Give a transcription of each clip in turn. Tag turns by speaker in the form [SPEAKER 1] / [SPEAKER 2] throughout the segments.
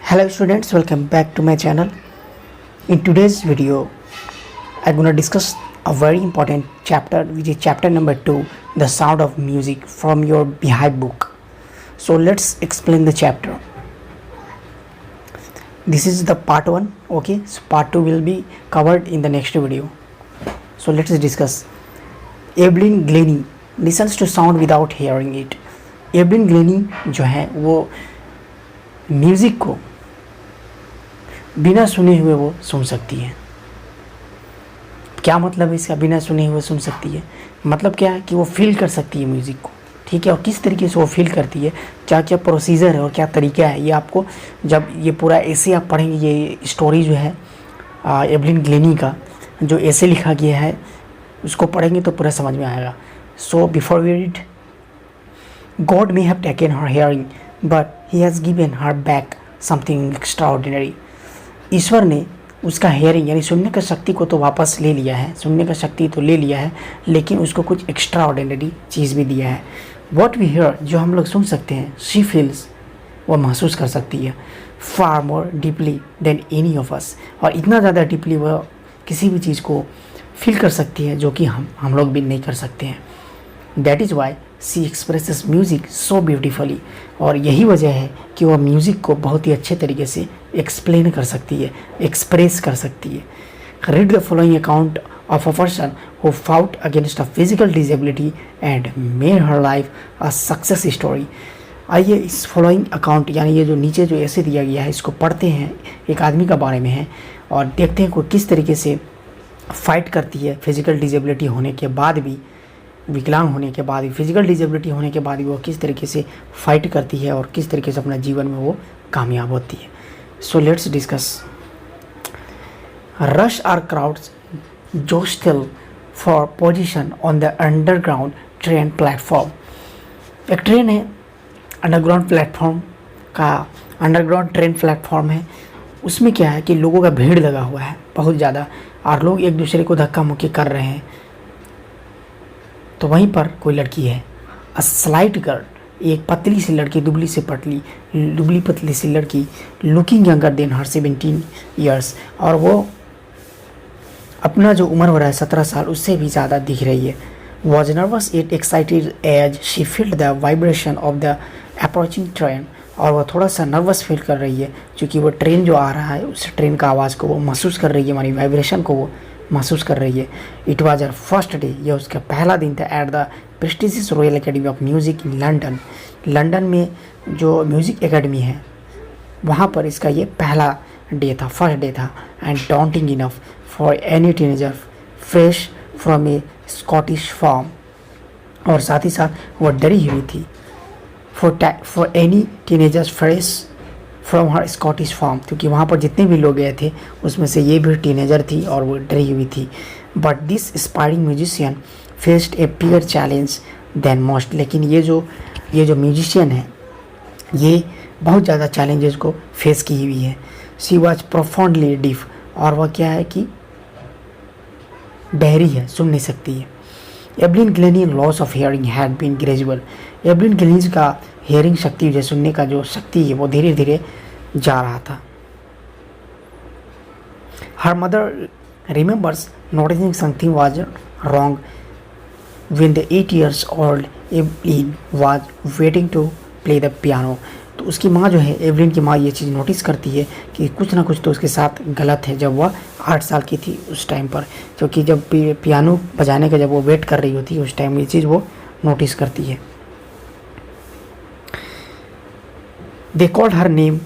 [SPEAKER 1] Hello students, welcome back to my channel. In today's video, I'm going to discuss a very important chapter, which is chapter number 2, The Sound of Music, from your Beehive book. So let's explain the chapter. This is the part 1, okay? So part 2 will be covered in the next video. So let's discuss. Evelyn Glennie listens to sound without hearing it. Evelyn Glenny जो है वो music को बिना सुने हुए वो सुन सकती है। क्या मतलब है इसका, बिना सुने हुए सुन सकती है? मतलब क्या है कि वो फील कर सकती है म्यूज़िक को, ठीक है। और किस तरीके से वो फील करती है, क्या क्या प्रोसीजर है और क्या तरीका है, ये आपको जब ये पूरा ऐसे आप पढ़ेंगे, ये स्टोरी जो है एवलिन ग्लेनी का जो ऐसे लिखा गया है उसको पढ़ेंगे तो पूरा समझ में आएगा। So before we read, God may have taken her hearing, but He has given her back something extraordinary. ईश्वर ने उसका हेयरिंग यानी सुनने का शक्ति को तो वापस ले लिया है, सुनने का शक्ति तो ले लिया है, लेकिन उसको कुछ एक्स्ट्रा ऑर्डिनरी चीज़ भी दिया है। What we hear, जो हम लोग सुन सकते हैं, she feels, वो महसूस कर सकती है, far more deeply than any of us, और इतना ज़्यादा डीपली वह किसी भी चीज़ को फील कर सकती है जो कि हम लोग भी नहीं कर सकते हैं। That is why she expresses music so beautifully, और यही वजह है कि वह म्यूज़िक को बहुत ही अच्छे तरीके से एक्सप्लेन कर सकती है, एक्सप्रेस कर सकती है। Read the following account of a person who fought against a physical disability and made her life a success story. आइए इस फॉलोइंग अकाउंट यानी ये जो नीचे जो ऐसे दिया गया है इसको पढ़ते हैं। एक आदमी का बारे में है और देखते हैं कोई किस तरीके से फाइट करती है फिज़िकल डिसेबिलिटी होने के बाद भी, विकलांग होने के बाद भी, फिजिकल डिसेबिलिटी होने के बाद भी वो किस तरीके से फाइट करती है और किस तरीके से अपना जीवन में वो कामयाब होती है। So let's discuss. Rush hour crowds jostle for position on the underground train platform. एक ट्रेन है, अंडरग्राउंड प्लेटफॉर्म का, अंडरग्राउंड ट्रेन प्लेटफॉर्म है। उसमें क्या है कि लोगों का भीड़ लगा हुआ है बहुत ज़्यादा और लोग एक दूसरे को धक्का मुक्की कर रहे हैं। तो वहीं पर कोई लड़की है, अ स्लाइट गर्ल, एक पतली सी लड़की, दुबली पतली सी लड़की, लुकिंग यंगर देन हर 17 ईयर्स, और वो अपना जो उम्र हो रहा है 17 साल उससे भी ज़्यादा दिख रही है। Was nervous at excited as she felt the vibration of the approaching train, और वह थोड़ा सा नर्वस फील कर रही है क्योंकि वो ट्रेन जो आ रहा है उस ट्रेन का आवाज़ को वो महसूस कर रही है, हमारी वाइब्रेशन को वो महसूस कर रही है। It was her first day, यह उसका पहला दिन था at the prestigious royal Academy of music in London. London में जो म्यूज़िक एकेडमी है वहाँ पर इसका ये पहला डे था, फर्स्ट डे था। And daunting enough for any teenager fresh from a Scottish farm, और साथ ही साथ वह डरी हुई थी for any teenagers fresh from her Scottish farm, क्योंकि वहाँ पर जितने भी लोग गए थे उसमें से ये भी टीनेजर थी और वो डरी हुई थी। But this aspiring musician faced a bigger challenge than most, लेकिन ये जो म्यूजिशियन है ये बहुत ज़्यादा चैलेंजेस को फेस की हुई है। शी वॉज प्रोफाउंडली डीफ, और वह क्या है कि बहरी है, सुन नहीं सकती है। Evelyn Glennie loss of hearing had been gradual. Evelyn Glennie का हियरिंग शक्ति, जो सुनने का जो शक्ति है वो धीरे धीरे जा रहा था। Her mother remembers noticing something was wrong when the 8 years old Evelyn was waiting to play the piano. तो उसकी माँ जो है, एवलिन की माँ, ये चीज़ नोटिस करती है कि कुछ ना कुछ तो उसके साथ गलत है जब वह 8 साल की थी उस टाइम पर, क्योंकि जब पियानो बजाने का जब वो वेट कर रही होती उस टाइम ये चीज़ वो नोटिस करती है। They called her name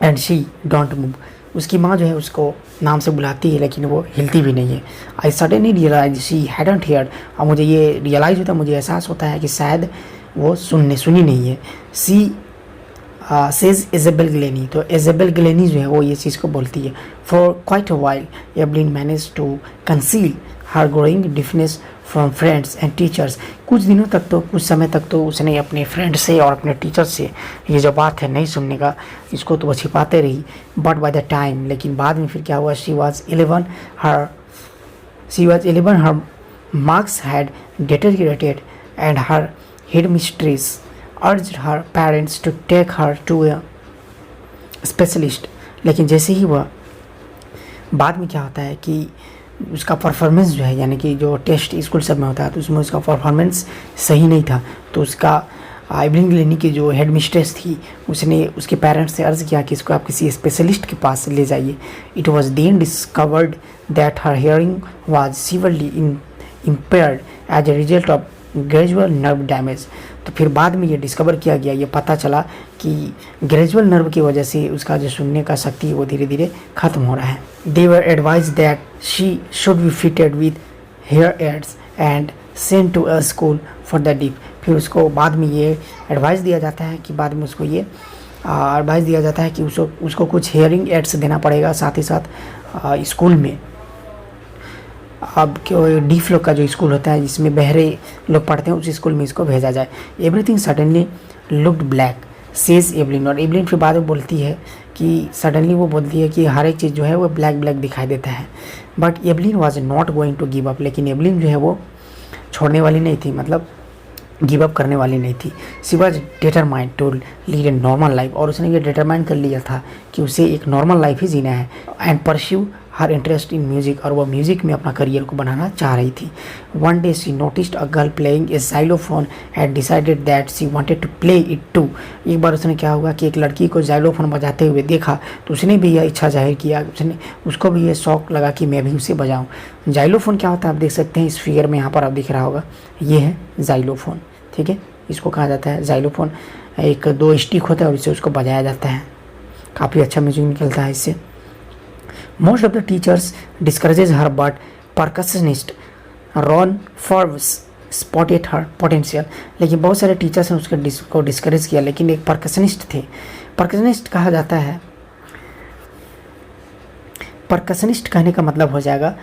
[SPEAKER 1] and she don't move. उसकी माँ जो है उसको नाम से बुलाती है लेकिन वो हिलती भी नहीं है। I suddenly realise she hadn't heard, और मुझे ये रियलाइज़ होता है, मुझे एहसास होता है कि शायद वो सुनी नहीं है। सी सेज इजेबेल ग्लेनी, तो इजेबेल ग्लेनी जो है वो ये चीज़ को बोलती है। For quite a while Evelyn manage to conceal her growing deafness from friends and teachers. कुछ दिनों तक तो, कुछ समय तक तो उसने अपने फ्रेंड से और अपने टीचर से ये जो बात है नहीं सुनने का, इसको तो वो छिपाते रही। बट बाय द टाइम, लेकिन बाद में फिर क्या हुआ, she was 11 her marks had deteriorated and her headmistress urged her parents to take her to a specialist. लेकिन जैसे ही वह बाद में क्या होता है कि उसका परफॉर्मेंस जो है, यानी कि जो टेस्ट स्कूल सब में होता है, तो उसमें उसका परफॉर्मेंस सही नहीं था। तो उसका एवलिन ग्लेनी की जो हेड मिस्ट्रेस थी, उसने उसके पेरेंट्स से अर्ज़ किया कि इसको आप किसी स्पेशलिस्ट के पास ले जाइए। It was then discovered that her hearing was severely impaired as a result of gradual nerve damage. तो फिर बाद में ये डिस्कवर किया गया, ये पता चला कि ग्रेजुअल नर्व की वजह से उसका जो सुनने का शक्ति वो धीरे धीरे खत्म हो रहा है। They were advise that she should be fitted with hair aids and sent to a school for the deaf. फिर उसको बाद में ये एडवाइस दिया जाता है कि बाद में उसको ये एडवाइस दिया जाता है कि उसको कुछ हेयरिंग एड्स देना पड़ेगा, साथ ही साथ स्कूल में अब क्यों डीफ लोग का जो स्कूल होता है जिसमें बहरे लोग पढ़ते हैं, उस स्कूल में इसको भेजा जाए। Everything suddenly looked black says Evelyn. और एवलिन फिर बाद में बोलती है कि सडनली वो बोलती है कि हर एक चीज़ जो है वो ब्लैक ब्लैक दिखाई देता है। But Evelyn was not going to give up. लेकिन एवलिन जो है वो छोड़ने वाली नहीं थी, मतलब गिव अप करने वाली नहीं थी। She was determined to lead a normal life. और उसने ये डिटरमाइन कर लिया था कि उसे एक नॉर्मल लाइफ ही जीना है। And pursue her interest in music. और वो म्यूजिक में अपना करियर को बनाना चाह रही थी। One day she noticed a girl playing a xylophone and decided that she wanted to play it too. एक बार उसने क्या हुआ कि एक लड़की को जाइलोफोन बजाते हुए देखा, तो उसने भी यह इच्छा जाहिर किया, उसको भी ये शौक लगा कि मैं भी उसे बजाऊं। जाइलोफोन क्या होता है आप देख सकते हैं इस फिगर में, यहाँ पर आप दिख रहा होगा, ये है जाइलोफोन। ठीक है, इसको कहा जाता है जाइलोफोन। एक 2 स्टिक होता है और इससे उसको बजाया जाता है। काफ़ी अच्छा म्यूजिक निकलता है इससे। Most of the teachers discourages her, but percussionist Ron Forbes spotted her potential। लेकिन बहुत सारे टीचर्स ने उसको डिस्करेज किया, लेकिन एक परकशनिस्ट थे। परकशनिस्ट कहा जाता है, परकशनिस्ट कहने का मतलब हो जाएगा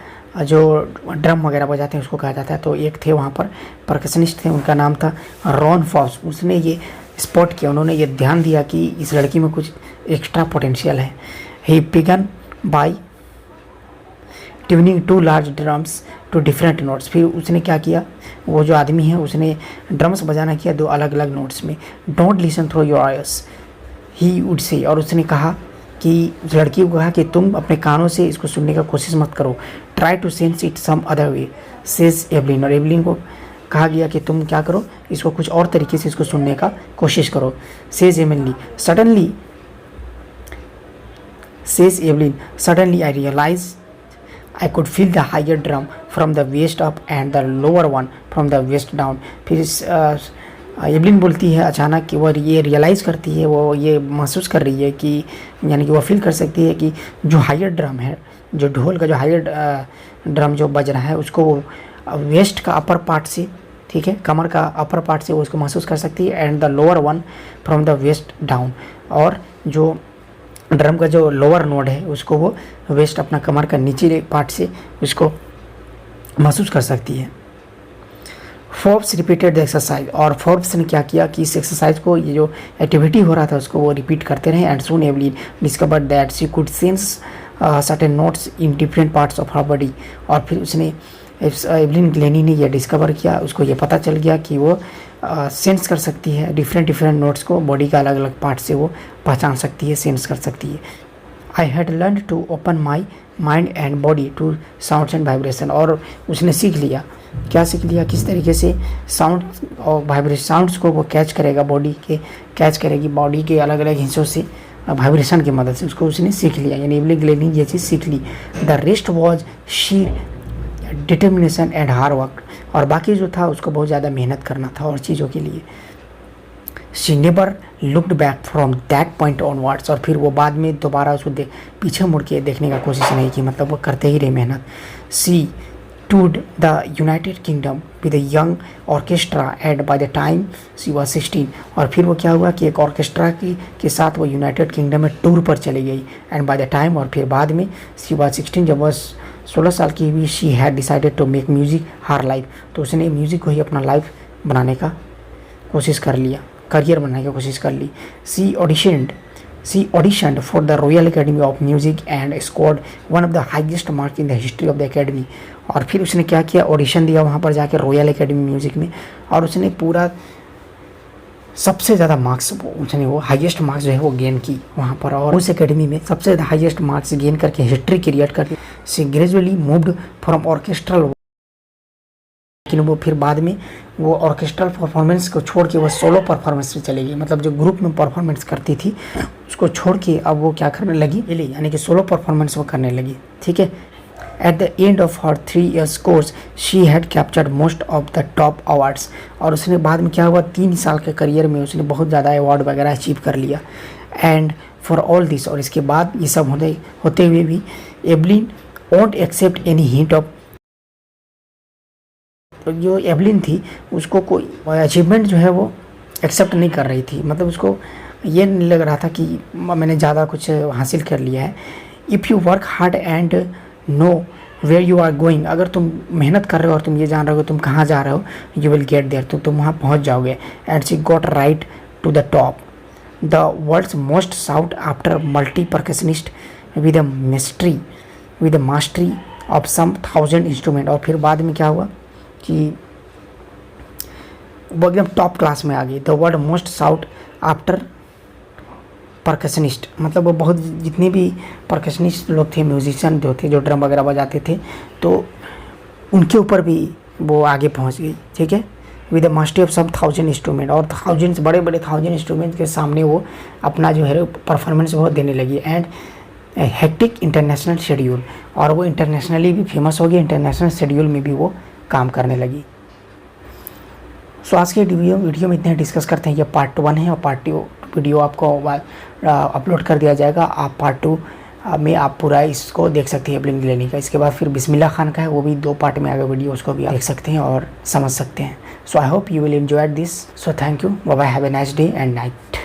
[SPEAKER 1] जो ड्रम वगैरह बजाते हैं उसको कहा जाता है। तो एक थे वहाँ पर परकशनिस्ट थे, उनका नाम था रॉन फॉर्ब्स। उसने ये स्पॉट किया, उन्होंने ये ध्यान दिया कि इस लड़की में कुछ एक्स्ट्रा पोटेंशियल है। He began by tuning 2 large drums to different notes. फिर उसने क्या किया, वो जो आदमी है उसने ड्रम्स बजाना किया 2 अलग अलग नोट्स में। Don't listen through your Aires he would say. और उसने कहा कि उस लड़की को कहा कि तुम अपने कानों से इसको सुनने का कोशिश मत करो। Try to sense it some other way says Evelyn. और एवलिन को कहा गया कि तुम क्या करो, इसको कुछ और तरीके से इसको सुनने का कोशिश करो। Says Evelyn suddenly says Evelyn, suddenly I realized I could feel the higher drum from the waist up and the lower one from the waist down। फिर एवलिन बोलती है अचानक कि वो ये रियलाइज़ करती है, वो ये महसूस कर रही है कि यानी कि वो फील कर सकती है कि जो हायर ड्रम है, जो ढोल का जो हायर ड्रम जो बज रहा है उसको वो वेस्ट का अपर पार्ट से, ठीक है, कमर का अपर पार्ट से वो उसको महसूस कर सकती है। And the lower one from the waist down. और जो ड्रम का जो लोअर नोड है उसको वो वेस्ट अपना कमर का नीचे पार्ट से उसको महसूस कर सकती है। Forbes repeated the exercise. और फोर्ब्स ने क्या किया कि इस एक्सरसाइज को, ये जो एक्टिविटी हो रहा था उसको वो रिपीट करते रहे। And soon Evelyn discovered that she could sense certain notes in different parts of her body. और फिर उसने एवलिन ग्लेनी ने यह डिस्कवर किया, उसको ये पता चल गया कि वो सेंस कर सकती है डिफरेंट नोट्स को, बॉडी का अलग अलग पार्ट से वो पहचान सकती है, सेंस कर सकती है। I had learn to open my mind and body to sounds and vibration. और उसने सीख लिया, क्या सीख लिया, किस तरीके से साउंड और वाइब्रेशन साउंड्स को वो कैच करेगा, कैच करेगी बॉडी के अलग अलग हिस्सों से वाइब्रेशन की मदद से, उसको उसने सीख लिया। यानी एवलिन ग्लेनी ये चीज़ सीख ली। The rest was sheer determination and hard work. और बाकी जो था उसको बहुत ज़्यादा मेहनत करना था और चीज़ों के लिए। She never looked back from that point onwards. और फिर वो बाद में दोबारा उसको पीछे मुड़ के देखने का कोशिश नहीं की, मतलब वो करते ही रहे मेहनत। She toured the United Kingdom with a young orchestra and by the time she was 16। और फिर वो क्या हुआ कि एक ऑर्केस्ट्रा के साथ वो यूनाइटेड किंगडम में टूर पर चली गई। एंड बाय द टाइम, और फिर बाद में शी वाज 16, जब वह 16 साल की हुई, she had decided to make music her life. तो उसने म्यूज़िक को ही अपना लाइफ बनाने का कोशिश कर लिया, करियर बनाने की कोशिश कर ली। She auditioned for the Royal Academy of Music and scored one of the highest marks in the history of the academy. और फिर उसने क्या किया, ऑडिशन दिया वहाँ पर जाकर रॉयल एकेडमी म्यूजिक में, और उसने पूरा सबसे ज़्यादा मार्क्स वो हाईएस्ट मार्क्स जो है वो गेन की वहाँ पर, और उस एकेडमी में सबसे ज़्यादा हाईएस्ट मार्क्स गेन करके हिस्ट्री क्रिएट करके she gradually moved from orchestral, लेकिन वो फिर बाद में वो ऑर्केस्ट्रल परफॉर्मेंस को छोड़ के वो सोलो परफॉर्मेंस में चली गई। मतलब जो ग्रुप में परफॉर्मेंस करती थी उसको छोड़ के अब वो क्या करने लगी, यानी कि सोलो परफॉर्मेंस वो करने लगी। ठीक है। At the end of her 3 years course she had captured most of the top awards, और उसने बाद में क्या हुआ 3 साल के करियर में उसने बहुत ज़्यादा अवार्ड वगैरह अचीव कर लिया। एंड फॉर ऑल दिस, और इसके बाद ये सब होते हुए भी Evelyn won't accept any hint of, जो एवलिन थी उसको कोई अचीवमेंट जो है वो एक्सेप्ट नहीं कर रही थी। मतलब उसको ये नहीं लग रहा था कि मैंने ज़्यादा कुछ हासिल कर लिया है। If you work hard and know where you are going, अगर तुम मेहनत कर रहे हो और तुम ये जान रहे हो तुम कहाँ जा रहे हो, यू विल गेट देयर, तो तुम वहाँ पहुँच जाओगे। And she got right to the top, the world's most sought after multi percussionist with a mastery of some 1000 instrument. और फिर बाद में क्या हुआ कि वो एकदम टॉप क्लास में आ गई। The world most sought after percussionist, मतलब वो बहुत जितने भी परकशनिस्ट लोग थे, म्यूजिशियन जो थे, जो ड्रम वगैरह बजाते थे, तो उनके ऊपर भी वो आगे पहुंच गई। ठीक है। With the mastery of some 1000 instrument, और बड़े 1000 इंस्ट्रूमेंट के सामने वो अपना जो है परफॉर्मेंस वो देने लगी। एंड हेक्टिक इंटरनेशनल शेड्यूल, और वो इंटरनेशनली भी फेमस हो गई, इंटरनेशनल शेड्यूल में भी वो काम करने लगी। सो आज के वीडियो में इतने डिस्कस करते हैं। ये पार्ट 1 है और पार्ट 2 वीडियो आपको अपलोड कर दिया जाएगा। आप पार्ट 2 में आप पूरा इसको देख सकते हैं एवलिन गिलानी का। इसके बाद फिर बिस्मिल्लाह खान का है, वो भी 2 पार्ट में आगे वीडियो, उसको भी आप देख सकते हैं और समझ सकते हैं। So I hope you will enjoy this. So thank you, bye bye, have a nice day and night.